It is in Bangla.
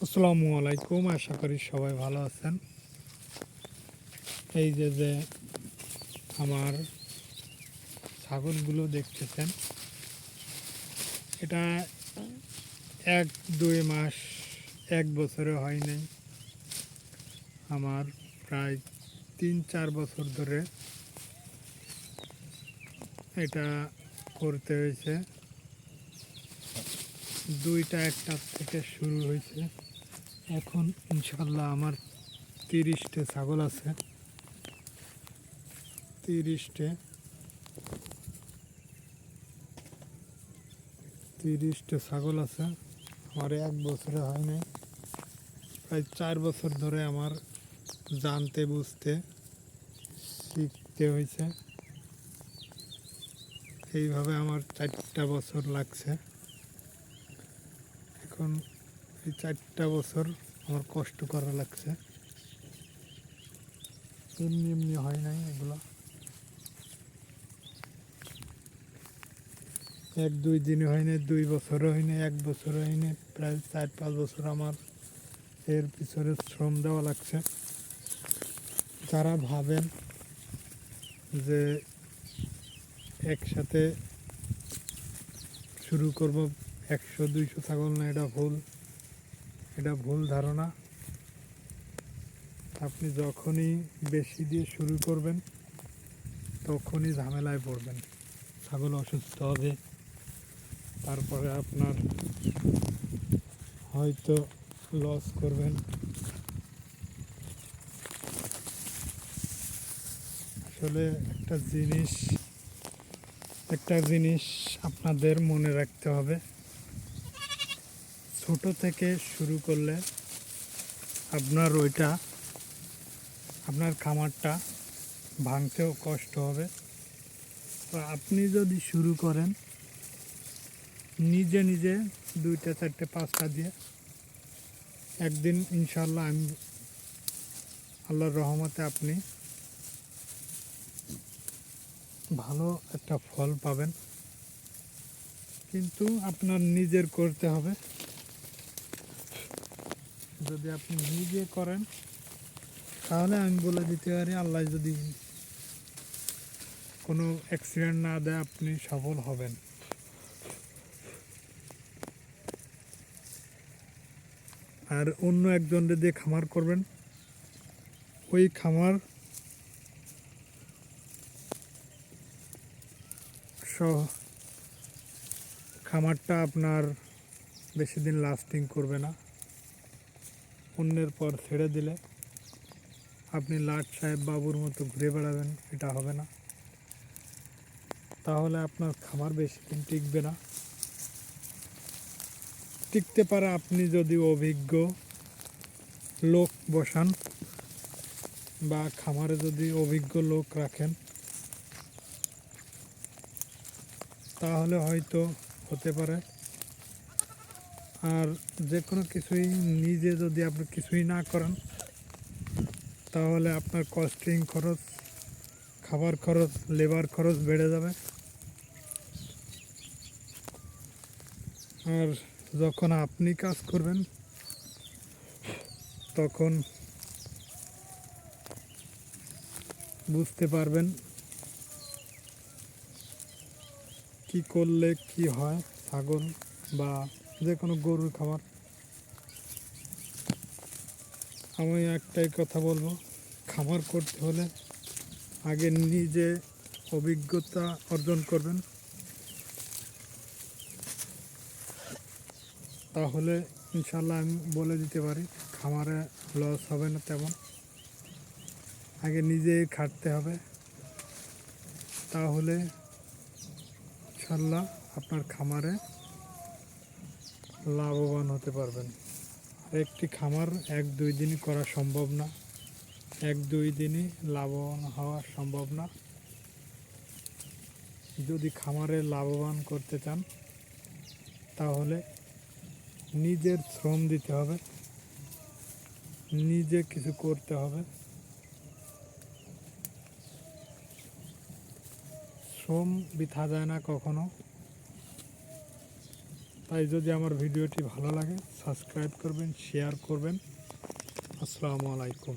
আসসালামু আলাইকুম, আশা করি সবাই ভালো আছেন। এই যে আমার ছাগলগুলো দেখতেছেন, এটা 1-2 মাস, 1 বছরে হয় নাই। আমার প্রায় 3-4 বছর ধরে এটা করতে হয়েছে। দুইটা একটা থেকে শুরু হয়েছে, এখন ইনশাল্লাহ আমার 30টে ছাগল আছে। 30টে 30টে ছাগল আছে। আমার 1 বছরে হয় নাই, প্রায় 4 বছর ধরে আমার জানতে বুঝতে শিখতে হয়েছে। এইভাবে আমার 4টা বছর লাগছে। এখন এই 4টা বছর আমার কষ্ট করা লাগছে, এমনি এমনি হয় নাই এগুলো। 1-2 দিনে হয় নাই, 2 বছরে হয় নাই, 1 বছরে হয় নাই, প্রায় 4-5 বছর আমার এর পিছনে শ্রম দেওয়া লাগছে। যারা ভাবেন যে একসাথে শুরু করব 100-200 ছাগল না, এটা ভুল ধারণা। আপনি যখনই বেশি দিয়ে শুরু করবেন তখনই ঝামেলায় পড়বেন। ছাগল অসুস্থ হবে, তারপরে আপনার হয়তো লস করবেন। আসলে একটা জিনিস আপনাদের মনে রাখতে হবে, ছোট থেকে শুরু করলে আপনার খামারটা ভাঙতেও কষ্ট হবে। তো আপনি যদি শুরু করেন নিজে নিজে 2টা 4টে 5টা দিয়ে, একদিন ইনশাল্লাহ আল্লাহর রহমতে আপনি ভালো একটা ফল পাবেন। কিন্তু আপনার নিজের করতে হবে। যদি আপনি নিজে করেন তাহলে আমি বলে দিতে পারি, আল্লাহ যদি কোনো অ্যাক্সিডেন্ট না দেয় আপনি সফল হবেন। আর অন্য একজনের দিয়ে খামার করবেন, ওই খামারটা আপনার বেশি দিন লাস্টিং করবে না। অন্যের পর ছেড়ে দিলে আপনি লাট সাহেব বাবুর মতো ঘুরে বেড়াবেন, এটা হবে না। তাহলে আপনার খামার বেশি দিন টিকবে না। টিকতে পারে আপনি যদি অভিজ্ঞ লোক বসান বা খামারে যদি অভিজ্ঞ লোক রাখেন, তাহলে হয়তো হতে পারে। আর যে কোনো কিছুই নিজে যদি আপনি কিছুই না করেন তাহলে আপনার কস্টিং খরচ, খাবার খরচ, লেবার খরচ বেড়ে যাবে। আর যখন আপনি কাজ করবেন তখন বুঝতে পারবেন কি করলে কি হয়। ছাগল বা যে কোনো গরুর খাবার, আমি একটাই কথা বলবো, খামার করতে হলে আগে নিজে অভিজ্ঞতা অর্জন করবেন, তাহলে ইনশাল্লাহ আমি বলে দিতে পারি খামারে লস হবে না তেমন। আগে নিজেই খাটতে হবে, তাহলে ইনশাল্লাহ আপনার খামারে লাভবান হতে পারবেন। একটি খামার 1-2 দিনই করা সম্ভব না, 1-2 দিনই লাভবান হওয়া সম্ভব না। যদি খামারে লাভবান করতে চান তাহলে নিজের শ্রম দিতে হবে, নিজে কিছু করতে হবে। শ্রম বৃথা যায় না কখনো। তাই যদি আমার ভিডিওটি ভালো লাগে সাবস্ক্রাইব করবেন, শেয়ার করবেন। আসসালামু আলাইকুম।